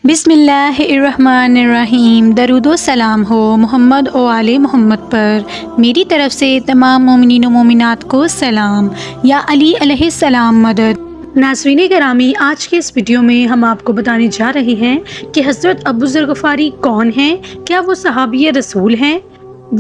بسم اللہ الرحمن الرحیم۔ درود و سلام ہو محمد و آل محمد پر۔ میری طرف سے تمام مومنین و مومنات کو سلام۔ یا علی علیہ السلام مدد۔ ناظرین گرامی، آج کے اس ویڈیو میں ہم آپ کو بتانے جا رہے ہیں کہ حضرت ابو ذر غفاری کون ہیں، کیا وہ صحابی رسول ہیں،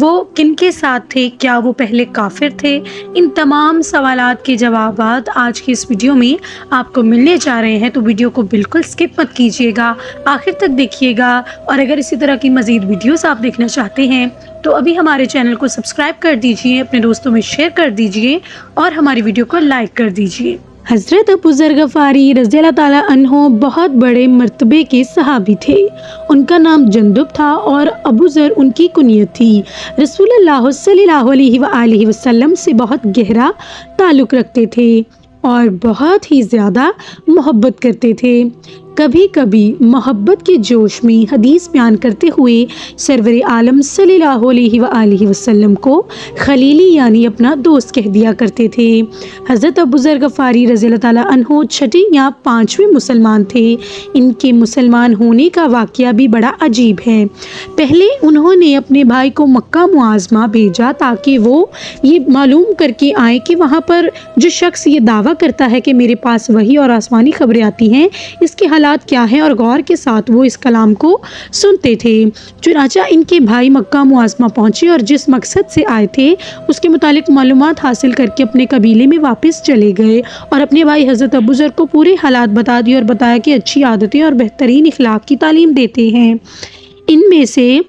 وہ کن کے ساتھ تھے، کیا وہ پہلے کافر تھے۔ ان تمام سوالات کے جوابات آج کی اس ویڈیو میں آپ کو ملنے جا رہے ہیں، تو ویڈیو کو بالکل سکپ مت کیجیے گا، آخر تک دیکھیے گا۔ اور اگر اسی طرح کی مزید ویڈیوز آپ دیکھنا چاہتے ہیں تو ابھی ہمارے چینل کو سبسکرائب کر دیجیے، اپنے دوستوں میں شیئر کر دیجیے اور ہماری ویڈیو کو لائک کر دیجیے۔ حضرت ابو ذر غفاری رضی اللہ تعالیٰ عنہ بہت بڑے مرتبے کے صحابی تھے۔ ان کا نام جندب تھا اور ابو ذر ان کی کنیت تھی۔ رسول اللہ صلی اللہ علیہ وآلہ وسلم سے بہت گہرا تعلق رکھتے تھے اور بہت ہی زیادہ محبت کرتے تھے۔ کبھی کبھی محبت کے جوش میں حدیث بیان کرتے ہوئے سرور عالم صلی اللہ علیہ وآلہ وسلم کو خلیلی یعنی اپنا دوست کہہ دیا کرتے تھے۔ حضرت ابو ذر غفاری رضی اللہ تعالیٰ عنہ چھٹے یا پانچویں مسلمان تھے۔ ان کے مسلمان ہونے کا واقعہ بھی بڑا عجیب ہے۔ پہلے انہوں نے اپنے بھائی کو مکہ معظمہ بھیجا تاکہ وہ یہ معلوم کر کے آئیں کہ وہاں پر جو شخص یہ دعویٰ کرتا ہے کہ میرے پاس وحی اور آسمانی خبریں آتی ہیں، اس کے حالات کیا ہیں، اور غور کے ساتھ وہ اس کلام کو سنتے تھے۔ چنانچہ ان کے بھائی مکہ معظمہ پہنچے اور جس مقصد سے آئے تھے اس کے متعلق معلومات حاصل کر کے اپنے قبیلے میں واپس چلے گئے اور اپنے بھائی حضرت ابو ذر کو پورے حالات بتا دیے اور بتایا کہ اچھی عادتیں اور بہترین اخلاق کی تعلیم دیتے ہیں۔ ان میں سے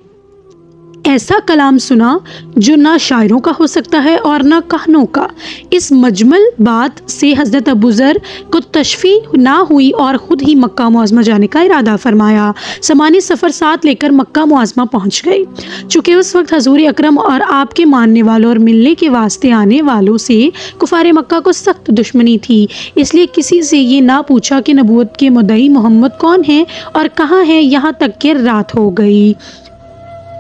ایسا کلام سنا جو نہ شاعروں کا ہو سکتا ہے اور نہ کہنوں کا۔ اس مجمل بات سے حضرت ابو ذر کو تشفیع نہ ہوئی اور خود ہی مکہ معظمہ جانے کا ارادہ فرمایا۔ سامان سفر ساتھ لے کر مکہ معظمہ پہنچ گئے۔ چونکہ اس وقت حضور اکرم اور آپ کے ماننے والوں اور ملنے کے واسطے آنے والوں سے کفار مکہ کو سخت دشمنی تھی، اس لیے کسی سے یہ نہ پوچھا کہ نبوت کے مدعی محمد کون ہیں اور کہاں ہیں، یہاں تک کہ رات ہو گئی۔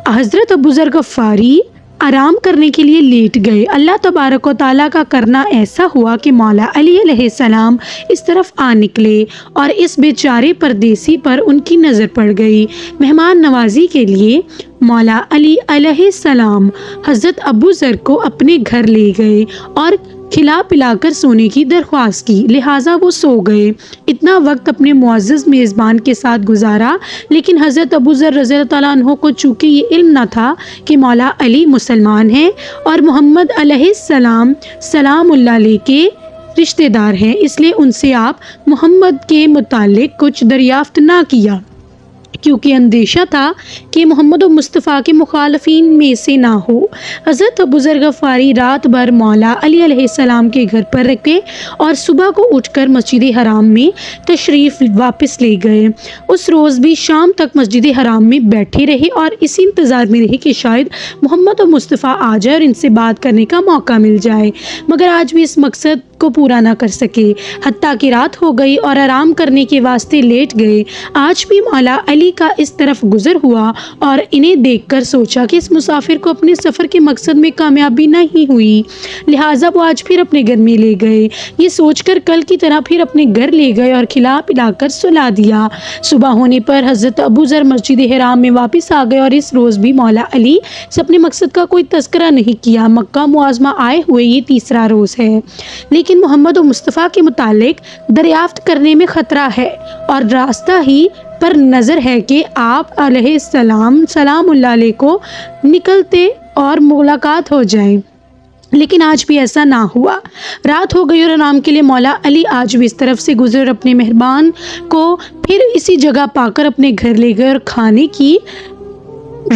حضرت ابو ذر غفاری آرام کرنے کے لیے لیٹ گئے۔ اللہ تبارک و تعالیٰ کا کرنا ایسا ہوا کہ مولا علی علیہ السلام اس طرف آ نکلے اور اس بیچارے پردیسی پر ان کی نظر پڑ گئی۔ مہمان نوازی کے لیے مولا علی علیہ السلام حضرت ابو ذر کو اپنے گھر لے گئے اور کھلا پلا کر سونے کی درخواست کی، لہٰذا وہ سو گئے۔ اتنا وقت اپنے معزز میزبان کے ساتھ گزارا، لیکن حضرت ابو ذر رضی اللہ تعالیٰ عنہ کو چونکہ یہ علم نہ تھا کہ مولا علی مسلمان ہیں اور محمد علیہ السلام سلام اللہ علیہ کے رشتہ دار ہیں، اس لیے ان سے آپ محمد کے متعلق کچھ دریافت نہ کیا، کیونکہ اندیشہ تھا کہ محمد و مصطفیٰ کے مخالفین میں سے نہ ہو۔ حضرت ابو ذر غفاری رات بھر مولا علی علیہ السلام کے گھر پر رکھے اور صبح کو اٹھ کر مسجد حرام میں تشریف واپس لے گئے۔ اس روز بھی شام تک مسجد حرام میں بیٹھے رہے اور اسی انتظار میں رہے کہ شاید محمد و مصطفیٰ آ جائے اور ان سے بات کرنے کا موقع مل جائے، مگر آج بھی اس مقصد کو پورا نہ کر سکے، حتیٰ کہ رات ہو گئی اور آرام کرنے کے واسطے لیٹ گئے۔ آج بھی مولا علی کا اس طرف گزر ہوا اور انہیں دیکھ کر سوچا کہ اس مسافر کو اپنے سفر کے مقصد میں کامیابی نہیں ہوئی، لہٰذا وہ آج پھر اپنے گھر میں لے گئے۔ یہ سوچ کر کل کی طرح پھر اپنے گھر لے گئے اور کھلا پلا کر سلا دیا۔ صبح ہونے پر حضرت ابو ذر مسجد حرام میں واپس آ گئے اور اس روز بھی مولا علی سے اپنے مقصد کا کوئی تذکرہ نہیں کیا۔ مکہ معظمہ آئے ہوئے یہ تیسرا روز ہے، لیکن محمد و مصطفیٰ کے متعلق دریافت کرنے میں خطرہ ہے اور راستہ ہی پر نظر ہے کہ آپ علیہ السلام سلام اللہ علیہ کو نکلتے اور ملاقات ہو جائیں، لیکن آج بھی ایسا نہ ہوا۔ رات ہو گئی اور آرام کے لیے مولا علی آج بھی اس طرف سے گزر اپنے مہربان کو پھر اسی جگہ پا کر اپنے گھر لے گئے اور کھانے کی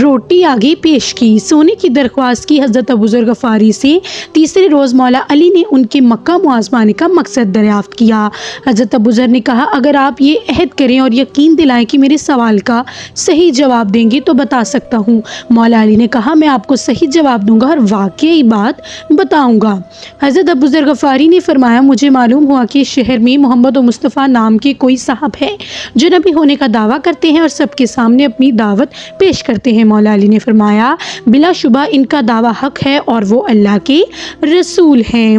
روٹی آگے پیش کی، سونے کی درخواست کی۔ حضرت ابو ذر غفاری سے تیسرے روز مولا علی نے ان کے مکہ معظمہ آنے کا مقصد دریافت کیا۔ حضرت ابو ذر نے کہا، اگر آپ یہ عہد کریں اور یقین دلائیں کہ میرے سوال کا صحیح جواب دیں گے تو بتا سکتا ہوں۔ مولا علی نے کہا، میں آپ کو صحیح جواب دوں گا اور واقعی بات بتاؤں گا۔ حضرت ابو ذر غفاری نے فرمایا، مجھے معلوم ہوا کہ شہر میں محمد و مصطفیٰ نام کے کوئی صاحب ہے جو نبی ہونے کا دعویٰ کرتے ہیں اور سب کے سامنے اپنی دعوت پیش کرتے ہیں۔ مولا علی نے فرمایا، بلا شبہ ان کا دعویٰ حق ہے اور وہ اللہ کے رسول ہیں۔